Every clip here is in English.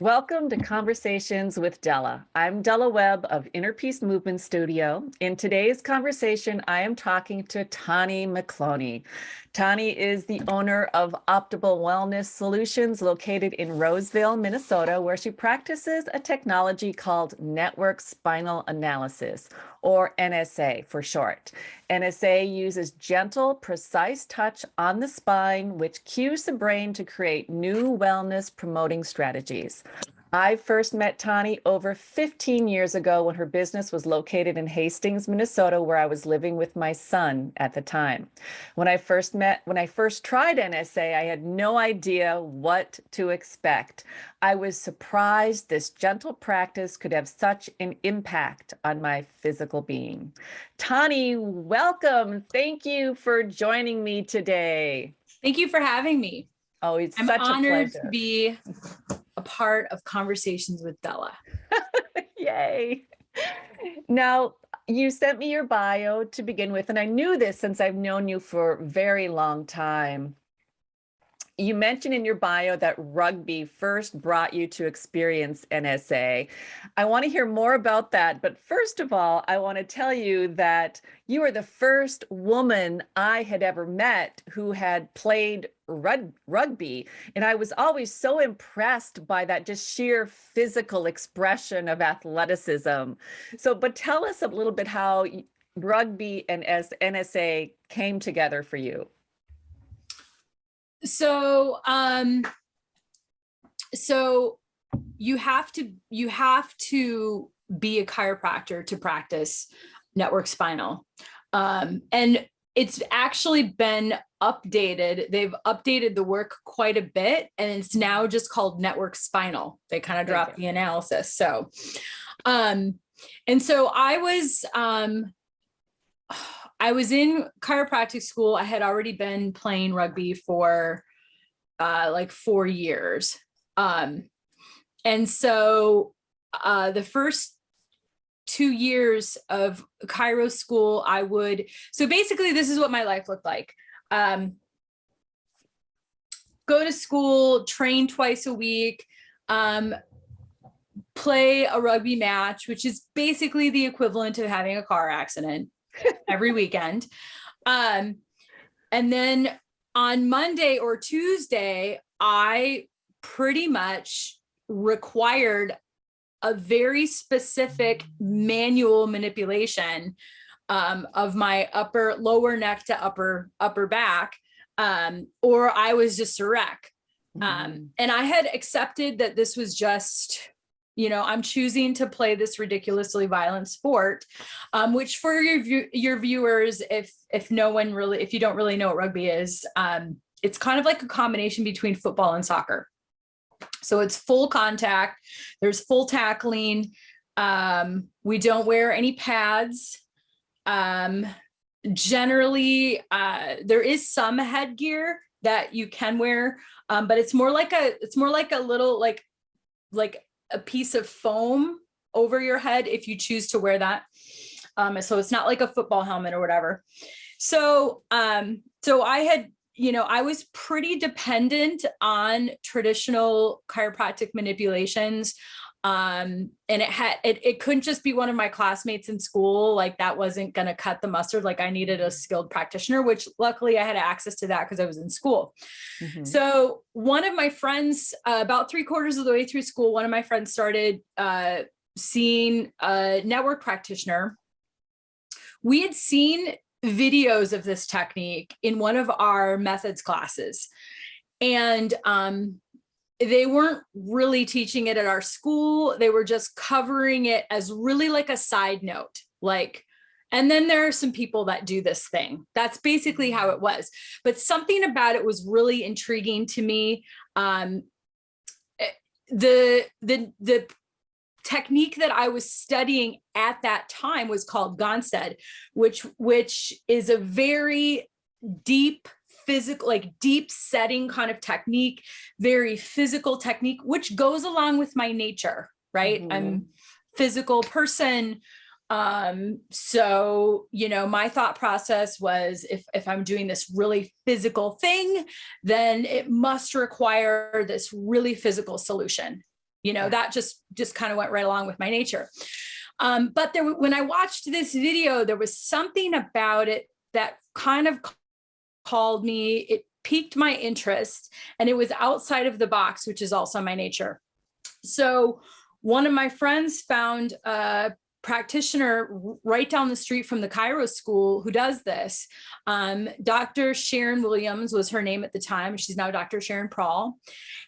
Welcome to Conversations with Della. I'm Della Webb of Inner Peace Movement Studio. In today's conversation, I am talking to Tonnie McCloney. Tonnie is the owner of Optimal Wellness Solutions located in Roseville, Minnesota, where she practices a technology called Network Spinal Analysis, or NSA for short. NSA uses gentle, precise touch on the spine, which cues the brain to create new wellness promoting strategies. I first met Tonnie over 15 years ago when her business was located in Hastings, Minnesota, where I was living with my son at the time. When I first tried NSA, I had no idea what to expect. I was surprised this gentle practice could have such an impact on my physical being. Tonnie, welcome. Thank you for joining me today. Thank you for having me. Oh, it's I'm such a honored pleasure. to be a part of Conversations with Della. Yay. Now, you sent me your bio to begin with, and I knew this since I've known you for a very long time. You mentioned in your bio that rugby first brought you to experience NSA. I want to hear more about that. But first of all, I want to tell you that you are the first woman I had ever met who had played rugby. And I was always so impressed by that just sheer physical expression of athleticism. But tell us a little bit how rugby and NSA came together for you. So you have to be a chiropractor to practice Network Spinal. And it's actually been updated. They've updated the work quite a bit, and it's now just called Network Spinal. They kind of dropped the analysis. So, and so I was in chiropractic school. I had already been playing rugby for like 4 years. And so the first 2 years of chiro school, so basically this is what my life looked like. Go to school, train twice a week, play a rugby match, which is basically the equivalent of having a car accident every weekend. And then on Monday or Tuesday, I pretty much required a very specific manual manipulation of my lower neck to upper back, or I was just a wreck. And I had accepted that this was just, I'm choosing to play this ridiculously violent sport, which for your viewers, if you don't really know what rugby is, it's kind of like a combination between football and soccer. So it's full contact. There's full tackling. We don't wear any pads. Generally, there is some headgear that you can wear, but it's more like a little like a piece of foam over your head if you choose to wear that. So it's not like a football helmet or whatever. So I had, I was pretty dependent on traditional chiropractic manipulations. And it couldn't just be one of my classmates in school. Like that wasn't going to cut the mustard. Like I needed a skilled practitioner, which luckily I had access to that because I was in school. So one of my friends, about 3/4 of the way through school, one of my friends started seeing a network practitioner. We had seen videos of this technique in one of our methods classes, and they weren't really teaching it at our school. They were just covering it as really like a side note, and then there are some people that do this thing. That's basically how it was. But something about it was really intriguing to me. The technique that I was studying at that time was called Gonstead, which is a very deep physical, like deep setting kind of technique, very physical technique, which goes along with my nature, right? I'm a physical person. So, my thought process was if I'm doing this really physical thing, then it must require this really physical solution. you know, that just kind of went right along with my nature. But when I watched this video, there was something about it that kind of called me, it piqued my interest, and it was outside of the box, which is also my nature. So one of my friends found a practitioner right down the street from the Cairo school who does this. Dr. Sharon Williams was her name at the time. She's now Dr. Sharon Prawl.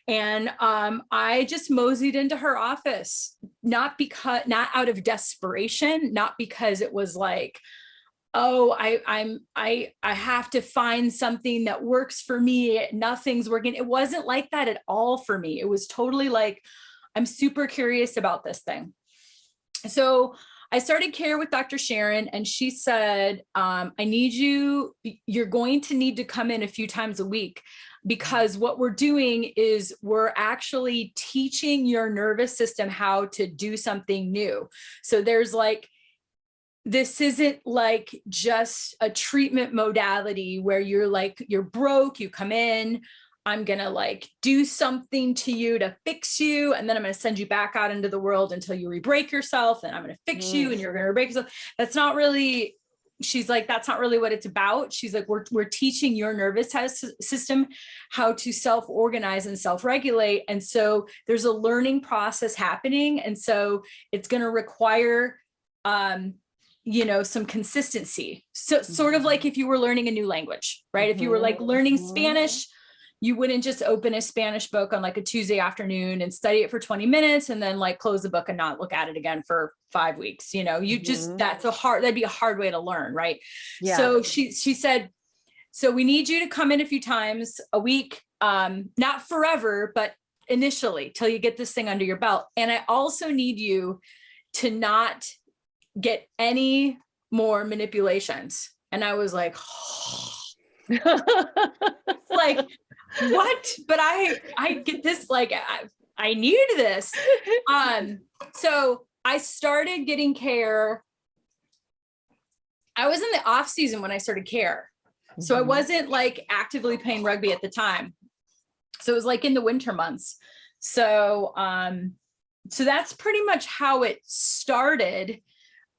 And I just moseyed into her office, not out of desperation, not because it was like, oh, I have to find something that works for me. Nothing's working. It wasn't like that at all for me. It was totally like, I'm super curious about this thing. So I started care with Dr. Sharon, and she said, you're going to need to come in a few times a week, because what we're doing is we're actually teaching your nervous system how to do something new. So this isn't like just a treatment modality where you're broke, you come in, I'm going to like do something to you to fix you, and then I'm going to send you back out into the world until you re-break yourself, and I'm going to fix you and you're going to re-break yourself. That's not really, she's like, that's not really what it's about. She's like, we're teaching your nervous system how to self-organize and self-regulate. And so there's a learning process happening. And so it's going to require, some consistency. So sort of like if you were learning a new language, right? If you were like learning Spanish, you wouldn't just open a Spanish book on like a Tuesday afternoon and study it for 20 minutes and then like close the book and not look at it again for 5 weeks. You know, that'd be a hard way to learn. Right. Yeah. So she said, so we need you to come in a few times a week, not forever, but initially till you get this thing under your belt. And I also need you to not get any more manipulations. And I was like, like, what? But I get this, like, I need this. So I started getting care. I was in the off season when I started care. So I wasn't like actively playing rugby at the time. So it was like in the winter months. So that's pretty much how it started.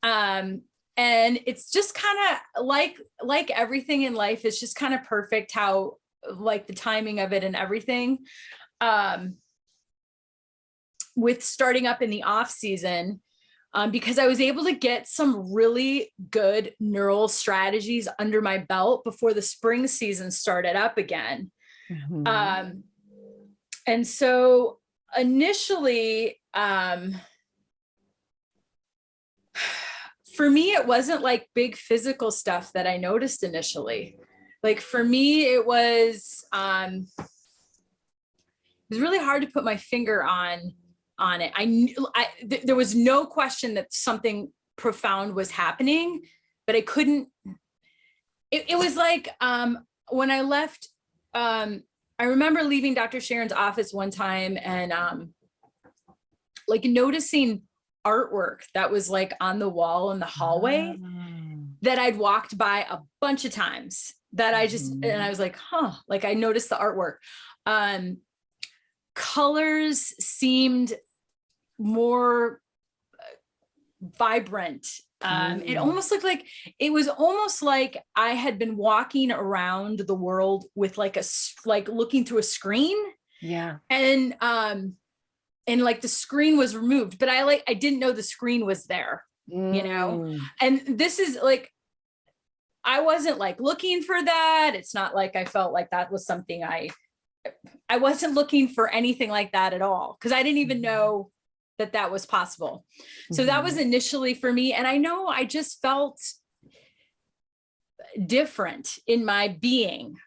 And it's just kind of like everything in life, it's just kind of perfect how like the timing of it and everything. With starting up in the off season, because I was able to get some really good neural strategies under my belt before the spring season started up again. And so initially, for me, it wasn't like big physical stuff that I noticed initially. Like for me, it was really hard to put my finger on it. There was no question that something profound was happening, but I couldn't. It was like when I left. I remember leaving Dr. Sharon's office one time and like noticing artwork that was like on the wall in the hallway that I'd walked by a bunch of times that and I was like, like I noticed the artwork. Colors seemed more vibrant. It almost looked like, it was almost like I had been walking around the world with like looking through a screen. Yeah. And like the screen was removed, but I didn't know the screen was there, you know? And this is like, I wasn't like looking for that. It's not like I felt like that was something I wasn't looking for anything like that at all. Cause I didn't even know that was possible. So that was initially for me. And I know I just felt different in my being,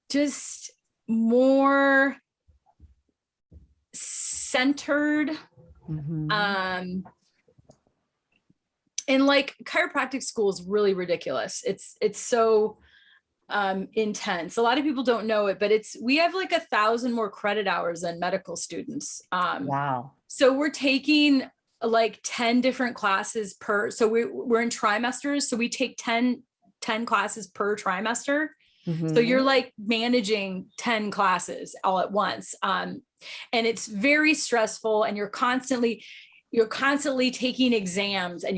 just more centered. And like chiropractic school is really ridiculous. It's so intense. A lot of people don't know it, but we have like 1,000 more credit hours than medical students. Wow. So we're taking like 10 different classes so we're in trimesters. So we take 10 classes per trimester. So you're like managing 10 classes all at once. And it's very stressful, and you're constantly taking exams, and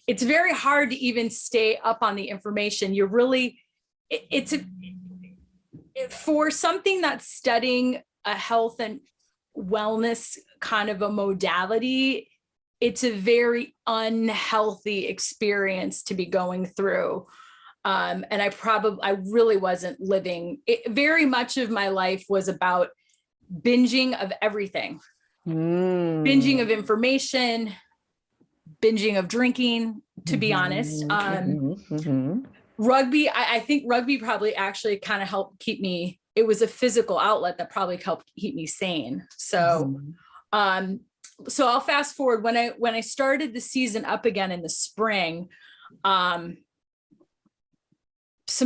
it's very hard to even stay up on the information. You're really, for something that's studying a health and wellness kind of a modality, it's a very unhealthy experience to be going through. And I really wasn't living it. Very much of my life was about binging of everything, binging of information, binging of drinking, to be honest. Rugby, I think rugby probably actually kind of helped keep me, it was a physical outlet that probably helped keep me sane. So, so I'll fast forward. When I started the season up again in the spring, some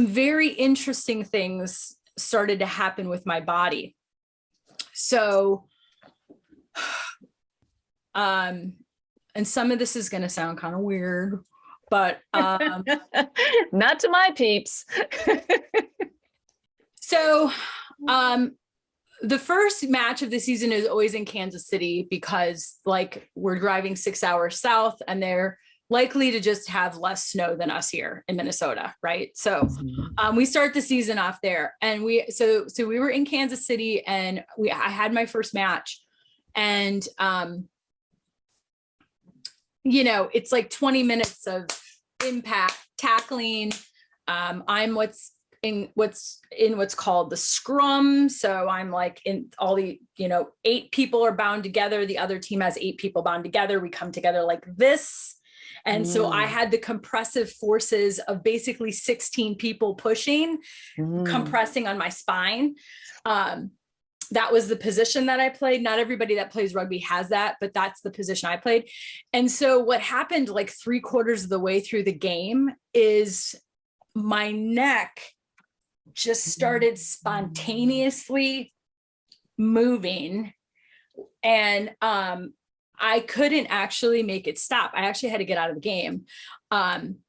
very interesting things started to happen with my body. So, and some of this is going to sound kind of weird, but not to my peeps. So, the first match of the season is always in Kansas City, because like we're driving 6 hours south, and they're likely to just have less snow than us here in Minnesota, right? So we start the season off there, and we were in Kansas City, and I had my first match, and you know, it's like 20 minutes of impact tackling. I'm what's called the scrum. So I'm like in all the, 8 people are bound together. The other team has 8 people bound together. We come together like this. And so I had the compressive forces of basically 16 people pushing, compressing on my spine. That was the position that I played. Not everybody that plays rugby has that, but that's the position I played. And so what happened like 3/4 of the way through the game is my neck just started spontaneously moving, and I couldn't actually make it stop. I actually had to get out of the game. And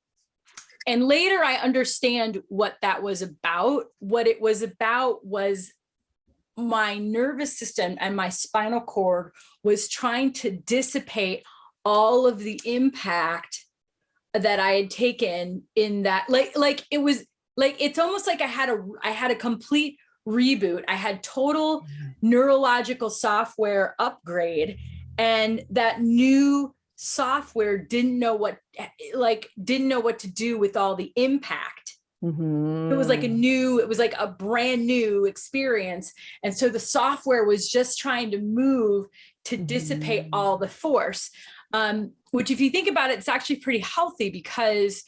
later I understand what that was about. What it was about was my nervous system and my spinal cord was trying to dissipate all of the impact that I had taken in that, like it was like, it's almost like I had a complete reboot. I had total neurological software upgrade, and that new software didn't know what to do with all the impact. It was like a brand new experience. And so the software was just trying to move to dissipate all the force, which if you think about it, it's actually pretty healthy, because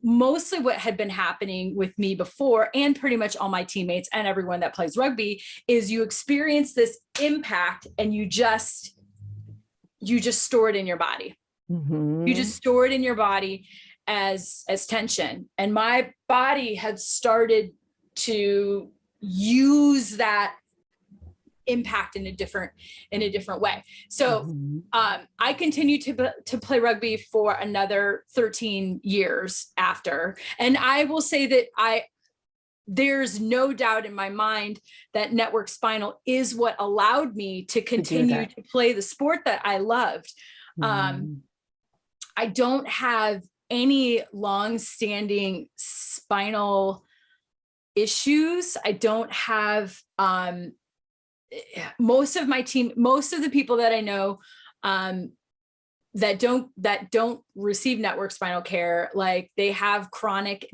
mostly what had been happening with me before, and pretty much all my teammates and everyone that plays rugby, is you experience this impact and you just store it in your body. You just store it in your body as tension. And my body had started to use that impact in a different way. So I continued to play rugby for another 13 years after. And I will say that there's no doubt in my mind that Network Spinal is what allowed me to continue to play the sport that I loved. I don't have any long-standing spinal issues. I don't have most of the people that I know that don't receive network spinal care, like they have chronic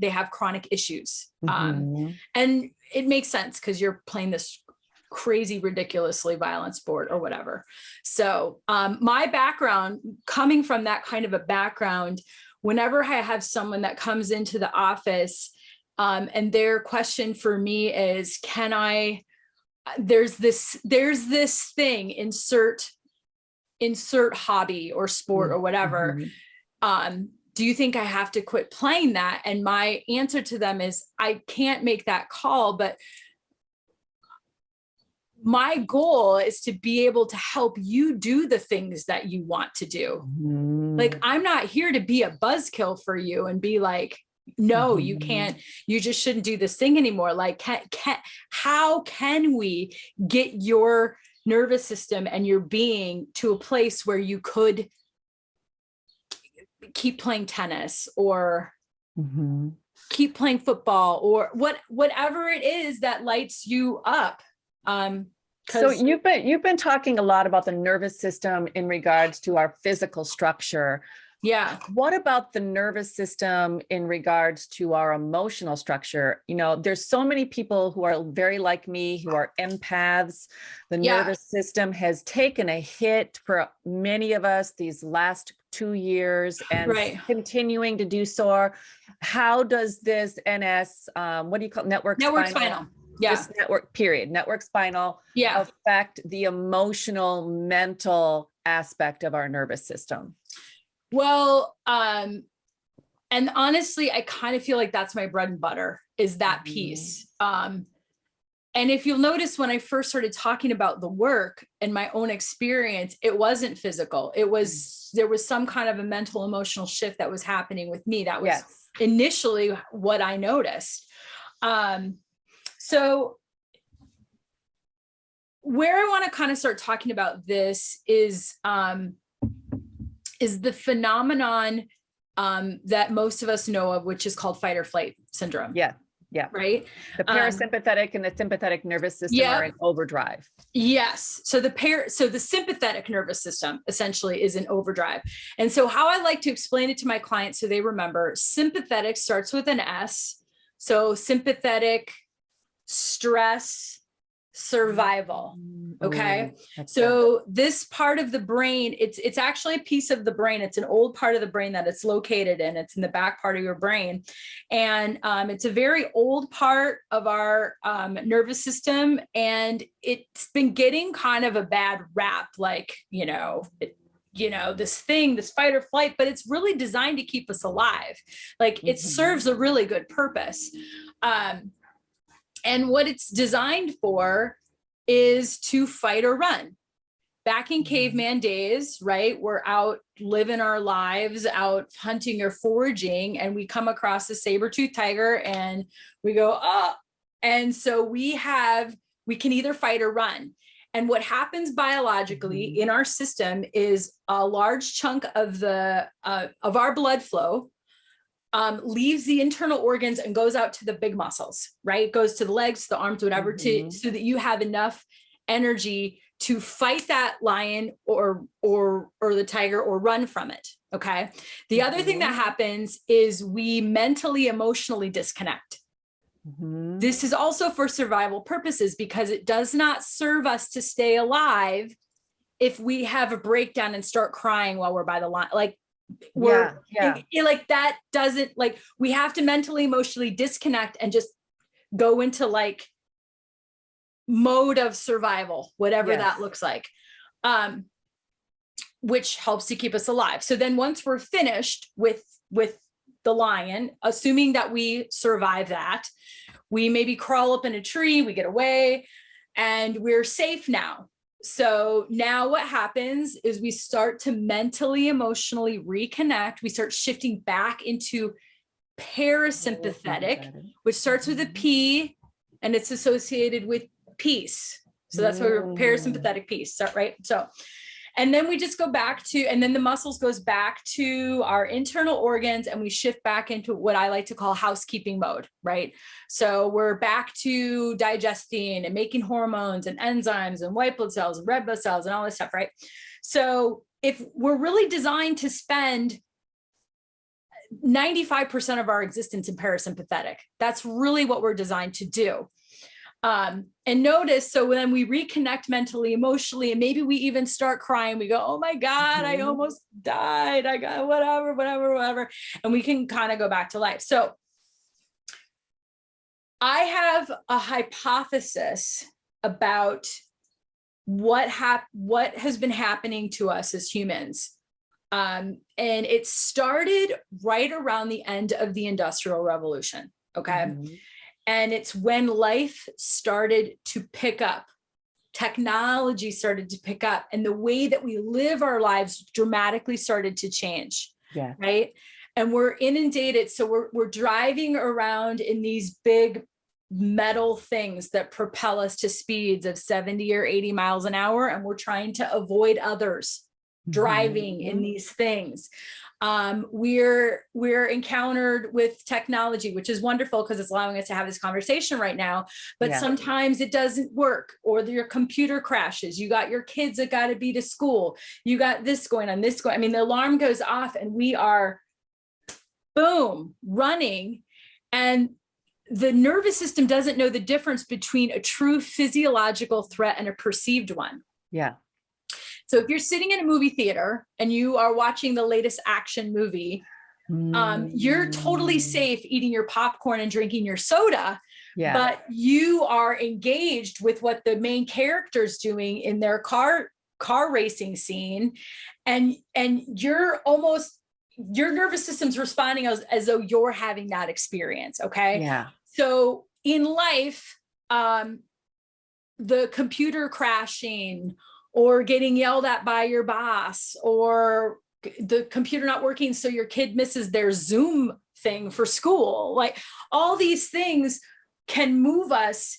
issues. And it makes sense, because you're playing this crazy, ridiculously violent sport or whatever. So my background, coming from that kind of a background, whenever I have someone that comes into the office and their question for me is, there's this thing, insert hobby or sport or whatever. Do you think I have to quit playing that? And my answer to them is, I can't make that call, but my goal is to be able to help you do the things that you want to do. Like, I'm not here to be a buzzkill for you and be like, no, you can't, you just shouldn't do this thing anymore. Like, how can we get your nervous system and your being to a place where you could keep playing tennis or keep playing football or whatever it is that lights you up? So you've been talking a lot about the nervous system in regards to our physical structure. Yeah. What about the nervous system in regards to our emotional structure? You know, there's so many people who are very like me, who are empaths. The nervous system has taken a hit for many of us these last 2 years and continuing to do so. How does this what do you call it? Network spinal? Yeah. This network spinal affect the emotional, mental aspect of our nervous system? Well, and honestly, I kind of feel like that's my bread and butter, is that piece. And if you'll notice, when I first started talking about the work and my own experience, it wasn't physical. It was, there was some kind of a mental, emotional shift that was happening with me. That was initially what I noticed. So where I want to kind of start talking about this is the phenomenon that most of us know of, which is called fight or flight syndrome. Yeah. Right. The parasympathetic and the sympathetic nervous system are in overdrive. Yes. So the sympathetic nervous system essentially is in overdrive. And so how I like to explain it to my clients so they remember, sympathetic starts with an S. So sympathetic, stress, survival. Okay. So this part of the brain, it's actually a piece of the brain. It's an old part of the brain that it's located in. It's in the back part of your brain. And it's a very old part of our nervous system. And it's been getting kind of a bad rap, like, this fight or flight, but it's really designed to keep us alive. Like it serves a really good purpose. And what it's designed for is to fight or run. Back in caveman days, right? We're out living our lives, out hunting or foraging, and we come across a saber-toothed tiger and we go, oh, and so we can either fight or run. And what happens biologically in our system is a large chunk of of our blood flow leaves the internal organs and goes out to the big muscles, right? It goes to the legs, the arms, whatever, so that you have enough energy to fight that lion or the tiger or run from it. Okay. The other thing that happens is we mentally, emotionally disconnect. This is also for survival purposes because it does not serve us to stay alive if we have a breakdown and start crying while we're by the line. Like, like that doesn't, like, we have to mentally, emotionally disconnect and just go into like mode of survival, whatever that looks like, which helps to keep us alive. So then once we're finished with the lion, assuming that we survive that, we maybe crawl up in a tree, we get away, and we're safe now. So now what happens is we start to mentally, emotionally reconnect. We start shifting back into parasympathetic, which starts with a P and it's associated with peace. So that's why we're parasympathetic peace, right? So, and then we just go back to, and then the muscles goes back to our internal organs and we shift back into what I like to call housekeeping mode, right? So we're back to digesting and making hormones and enzymes and white blood cells and red blood cells and all this stuff, right? So if we're really designed to spend 95% of our existence in parasympathetic, that's really what we're designed to do. And notice, so when we reconnect mentally, emotionally, and maybe we even start crying, we go, oh my God, I almost died. I got whatever. And we can kind of go back to life. So I have a hypothesis about what has been happening to us as humans. And it started right around the end of the Industrial Revolution. Okay. And it's when life started to pick up, technology started to pick up, and the way that we live our lives dramatically started to change. Right. and we're inundated. So we're driving around in these big metal things that propel us to speeds of 70 or 80 miles an hour. And we're trying to avoid others driving in these things. We're encountered with technology, which is wonderful because it's allowing us to have this conversation right now, but sometimes it doesn't work, or your computer crashes. You got your kids that got to be to school. You got this going on, this going. I mean, the alarm goes off and we are, boom, running. And the nervous system doesn't know the difference between a true physiological threat and a perceived one. Yeah. So if you're sitting in a movie theater and you are watching the latest action movie, you're totally safe eating your popcorn and drinking your soda, but you are engaged with what the main character's doing in their car racing scene. And you're almost, your nervous system's responding as though you're having that experience. Okay. Yeah. So in life, the computer crashing, or getting yelled at by your boss, or the computer not working so your kid misses their Zoom thing for school. Like, all these things can move us.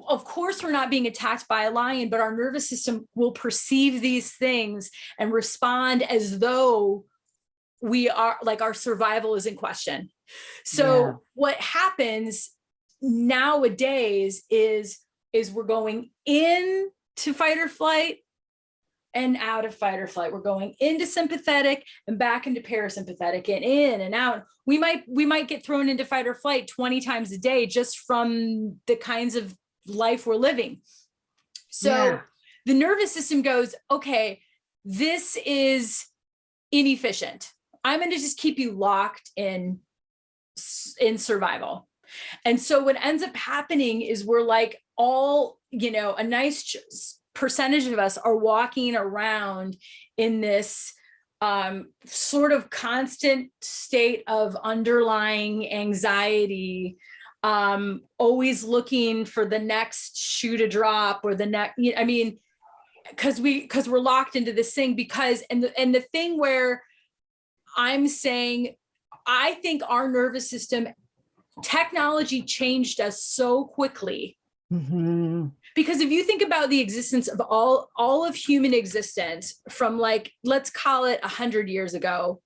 Of course, we're not being attacked by a lion, but our nervous system will perceive these things and respond as though we are, like, our survival is in question. So what happens nowadays is we're going into fight or flight and out of fight or flight. We're going into sympathetic and back into parasympathetic, and in and out. We might get thrown into fight or flight 20 times a day just from the kinds of life we're living. So the nervous system goes, okay, this is inefficient. I'm going to just keep you locked in survival. And so what ends up happening is we're like all, a nice percentage of us are walking around in this sort of constant state of underlying anxiety, always looking for the next shoe to drop, or the next, I mean, because we're locked into this thing, and the thing where I'm saying, I think our nervous system, technology changed us so quickly. Because if you think about the existence of all of human existence from, like, let's call it 100 years ago,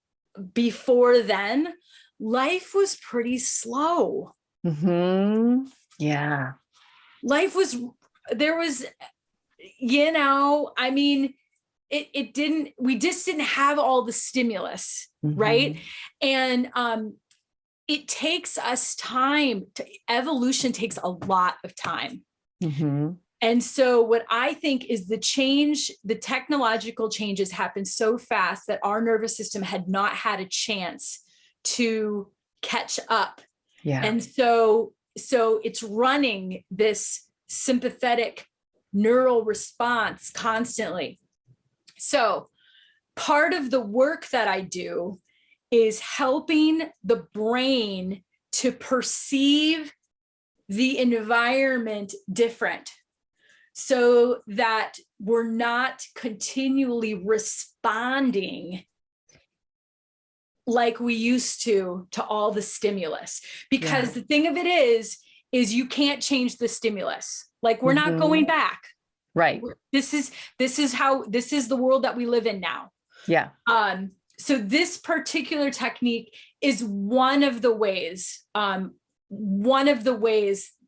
before then, life was pretty slow. Yeah. Life was, there was, I mean, we just didn't have all the stimulus, right? And it takes us time. Evolution takes a lot of time. And so what I think is the technological changes happened so fast that our nervous system had not had a chance to catch up. And so it's running this sympathetic neural response constantly. So part of the work that I do is helping the brain to perceive the environment different, so that we're not continually responding like we used to all the stimulus. Because the thing of it is you can't change the stimulus. Like, we're not going back. Right. This is the world that we live in now. Yeah. So this particular technique is one of the ways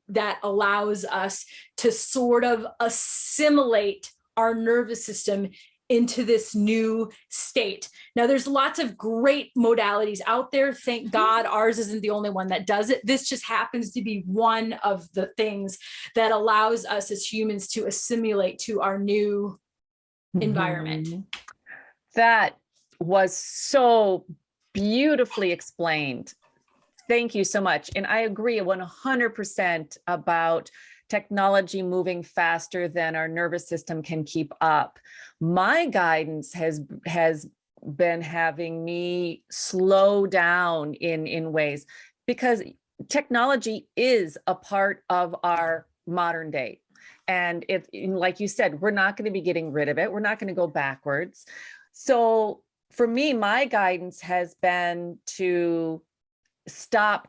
that allows us to sort of assimilate our nervous system into this new state. Now, there's lots of great modalities out there. Thank God ours isn't the only one that does it. This just happens to be one of the things that allows us as humans to assimilate to our new environment. That was so beautifully explained. Thank you so much. And I agree 100% about technology moving faster than our nervous system can keep up. My guidance has been having me slow down in ways, because technology is a part of our modern day. And like you said, we're not going to be getting rid of it. We're not going to go backwards. So for me, my guidance has been to stop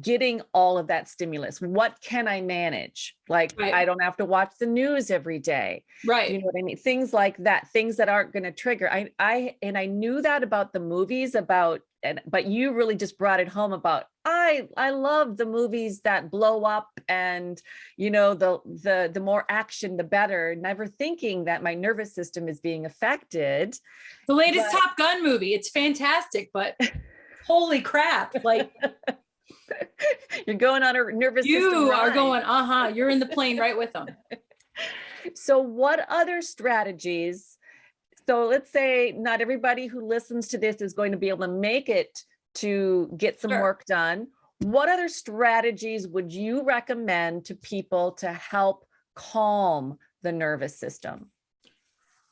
getting all of that stimulus. What can I manage? Like, Right. I don't have to watch the news every day. Right. You know what I mean? Things like that, things that aren't going to trigger. I knew that about the movies, but you really just brought it home about, I love the movies that blow up, and the more action, the better, never thinking that my nervous system is being affected. The latest Top Gun movie, it's fantastic, but holy crap, like you're going on a nervous system you are ride. going, you're in the plane right with them. So what other strategies? So let's say not everybody who listens to this is going to be able to make it to get some work done. What other strategies would you recommend to people to help calm the nervous system?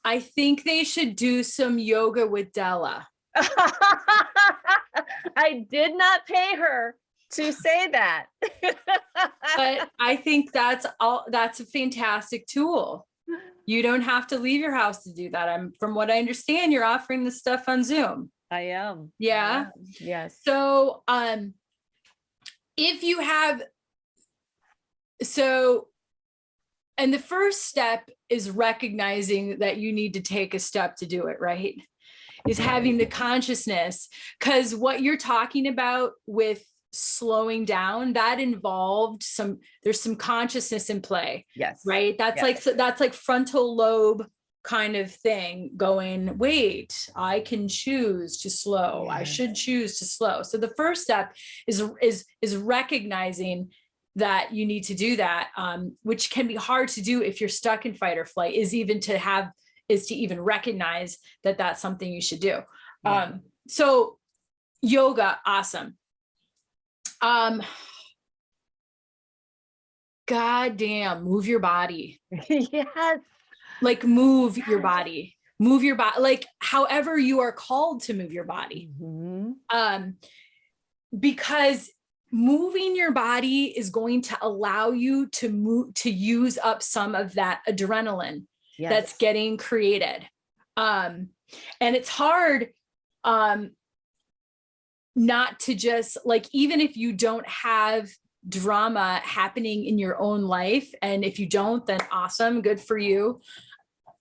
I think they should do some yoga with Della. I did not pay her to say that. But I think that's a fantastic tool. You don't have to leave your house to do that. From what I understand, you're offering this stuff on Zoom. I am. Yeah. Yes. So, if you have, and the first step is recognizing that you need to take a step to do it, right? Is having the consciousness, because what you're talking about with slowing down, that involved there's some consciousness in play. Yes. Right. That's like frontal lobe kind of thing going, wait, I can choose to slow. Yes. I should choose to slow. So the first step is recognizing that you need to do that, which can be hard to do if you're stuck in fight or flight, is to even recognize that that's something you should do. Yeah. So yoga, awesome. Goddamn, move your body. Yes. Like move your body, like however you are called to move your body. Mm-hmm. Because moving your body is going to allow you to use up some of that adrenaline. Yes. That's getting created. And it's hard, not to just like, even if you don't have drama happening in your own life, and if you don't, then awesome, good for you.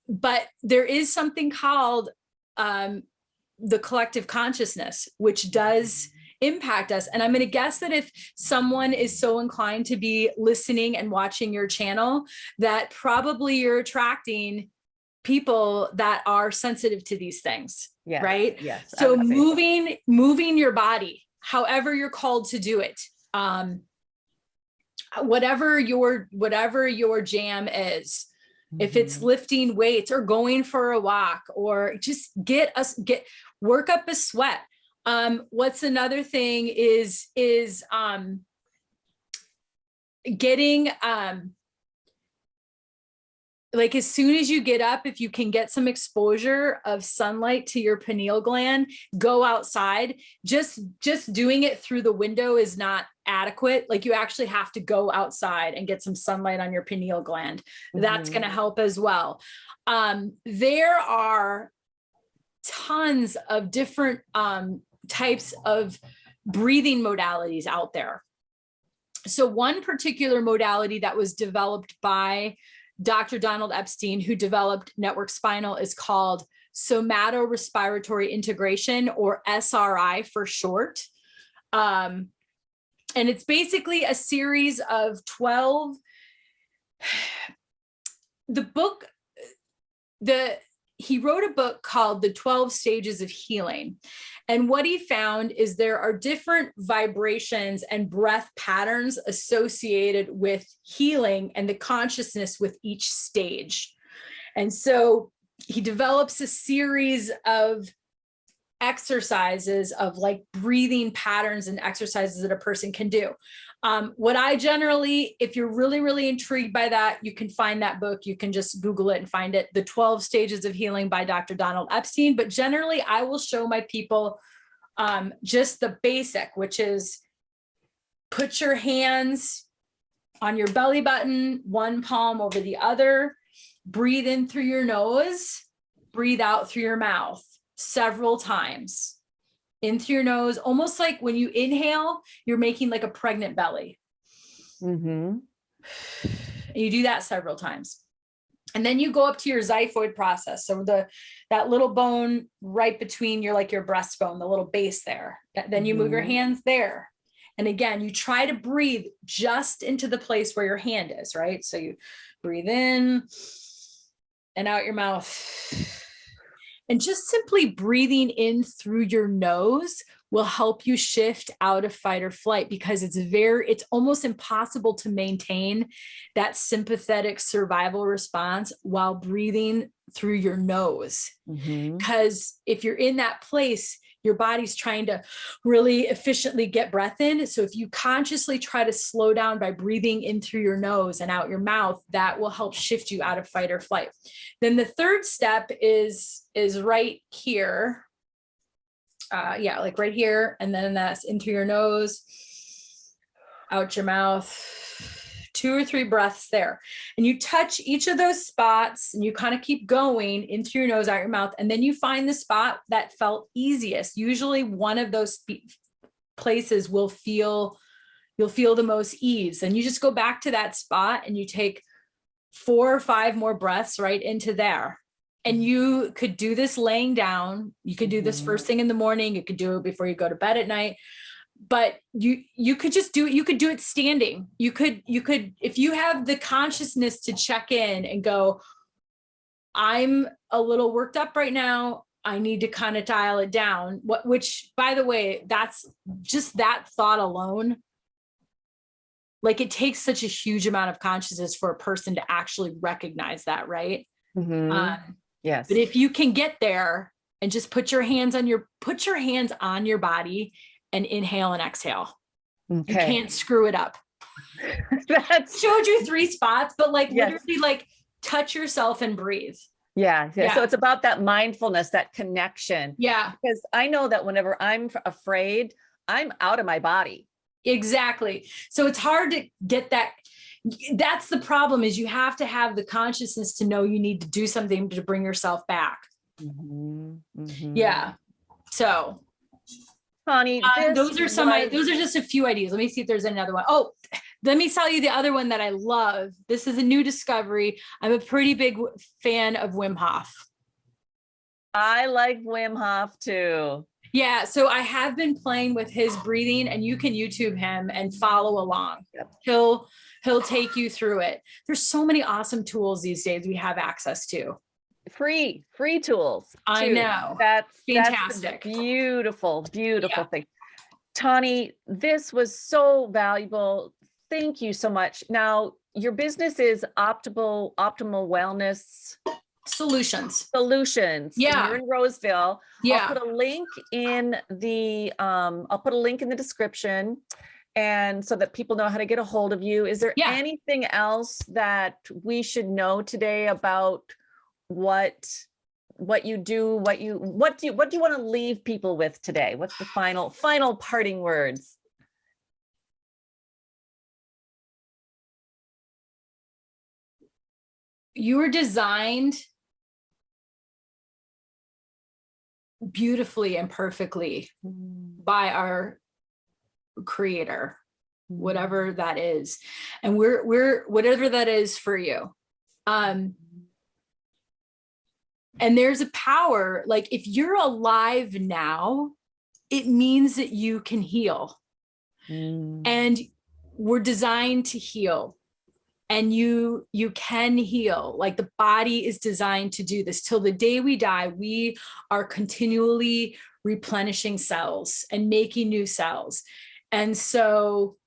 But there is something called the collective consciousness, which does impact us. And I'm going to guess that if someone is so inclined to be listening and watching your channel, that probably you're attracting people that are sensitive to these things. Yes, right? Yes. So moving your body, however you're called to do it, whatever your jam is, mm-hmm. If it's lifting weights or going for a walk, or just work up a sweat. What's another thing is getting, like as soon as you get up, if you can get some exposure of sunlight to your pineal gland, go outside. Just doing it through the window is not adequate. Like you actually have to go outside and get some sunlight on your pineal gland. Mm-hmm. That's going to help as well. There are tons of different types of breathing modalities out there. So one particular modality that was developed by Dr. Donald Epstein, who developed Network Spinal, is called Somatore Respiratory Integration, or SRI for short. And it's basically a series of 12. He wrote a book called The 12 Stages of Healing. And what he found is there are different vibrations and breath patterns associated with healing and the consciousness with each stage. And so he develops a series of exercises of like breathing patterns and exercises that a person can do. What I generally, if you're really, really intrigued by that, you can find that book. You can just Google it and find it, The 12 Stages of Healing by Dr. Donald Epstein. But generally, I will show my people just the basic, which is put your hands on your belly button, one palm over the other, breathe in through your nose, breathe out through your mouth. several times in through your nose, almost like when you inhale, you're making like a pregnant belly. Mm-hmm. And you do that several times. And then you go up to your xiphoid process. So that little bone right between your breastbone, the little base there. Then you move your hands there. And again, you try to breathe just into the place where your hand is, right? So you breathe in and out your mouth. And just simply breathing in through your nose will help you shift out of fight or flight, because it's almost impossible to maintain that sympathetic survival response while breathing through your nose. Because if you're in that place, your body's trying to really efficiently get breath in. So if you consciously try to slow down by breathing in through your nose and out your mouth, that will help shift you out of fight or flight. Then the third step is right here. Like right here. And then that's in through your nose, out your mouth, 2 or 3 breaths there. And you touch each of those spots and you kind of keep going in through your nose, out your mouth. And then you find the spot that felt easiest. Usually one of those places you'll feel the most ease. And you just go back to that spot and you take 4 or 5 more breaths right into there. And you could do this laying down. You could do this first thing in the morning. You could do it before you go to bed at night. But you could just do it. You could do it standing. You could, if you have the consciousness to check in and go, I'm a little worked up right now. I need to kind of dial it down. Which, by the way, that's just that thought alone. Like, it takes such a huge amount of consciousness for a person to actually recognize that, right? Yes. But if you can get there and just put your hands on your body and inhale and exhale. Okay. You can't screw it up. That showed you 3 spots, but literally touch yourself and breathe. Yeah. So it's about that mindfulness, that connection. Yeah. Because I know that whenever I'm afraid, I'm out of my body. Exactly. So it's hard to get that. That's the problem, is you have to have the consciousness to know you need to do something to bring yourself back. Yeah. So Tonnie, those are just a few ideas. Let me see if there's another one. Oh, let me tell you the other one that I love. This is a new discovery. I'm a pretty big fan of Wim Hof. I like Wim Hof too. Yeah. So I have been playing with his breathing, and you can YouTube him and follow along. Yep. He'll take you through it. There's so many awesome tools these days we have access to. Free tools. I know. That's fantastic. That's beautiful thing. Tonnie, this was so valuable. Thank you so much. Now, your business is Optimal Wellness Solutions. Yeah. You're in Roseville. Yeah. I'll put a link in the description, and so that people know how to get a hold of you. Is there anything else that we should know today about what you do, what do you want to leave people with today? What's the final parting words? You were designed beautifully and perfectly by our creator, whatever that is. And we're whatever that is for you. And there's a power, like if you're alive now, it means that you can heal. And we're designed to heal. And you can heal. Like, the body is designed to do this. Till the day we die, we are continually replenishing cells and making new cells. And so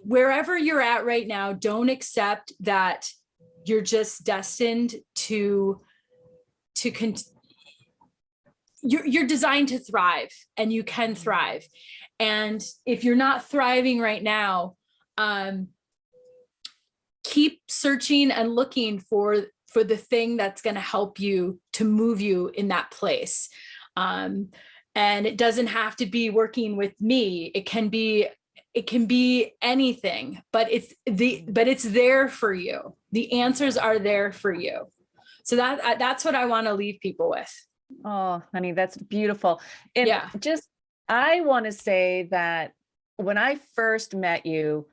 wherever you're at right now, don't accept that you're just destined to you're designed to thrive, and you can thrive. And if you're not thriving right now, keep searching and looking for the thing that's going to help you, to move you in that place. And it doesn't have to be working with me. It can be anything, but it's there for you. The answers are there for you. So that's what I want to leave people with. Oh, honey, that's beautiful. And Yeah. I want to say that when I first met you,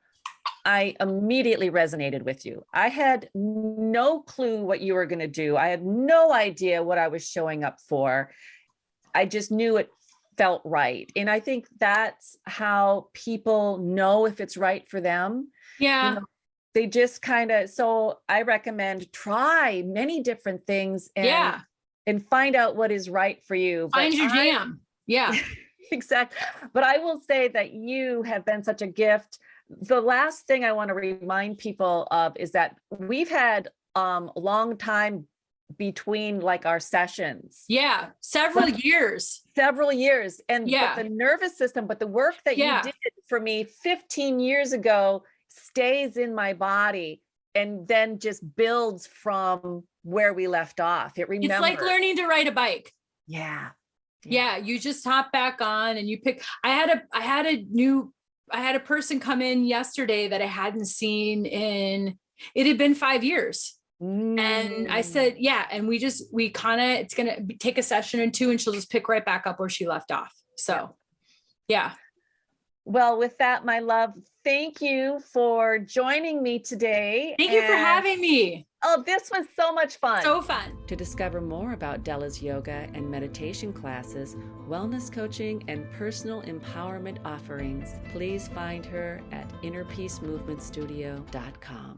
I immediately resonated with you. I had no clue what you were going to do. I had no idea what I was showing up for. I just knew it felt right. And I think that's how people know if it's right for them. Yeah. You know, they just kind of, so I recommend try many different things and find out what is right for you. Find your jam. Yeah. Exactly. But I will say that you have been such a gift. The last thing I want to remind people of is that we've had long time between like our sessions. Yeah. Several years. And but the nervous system, but the work that you did for me 15 years ago stays in my body and then just builds from where we left off. It remembers. It's like learning to ride a bike. Yeah. Yeah. You just hop back on and you pick. I had a person come in yesterday that I hadn't seen it had been 5 years. And I said, yeah. And we kind of, it's going to take a session or two and she'll just pick right back up where she left off. So, yeah. Well, with that, my love, thank you for joining me today. Thank you for having me. Oh, this was so much fun. So fun. To discover more about Della's yoga and meditation classes, wellness coaching, and personal empowerment offerings, please find her at innerpeacemovementstudio.com.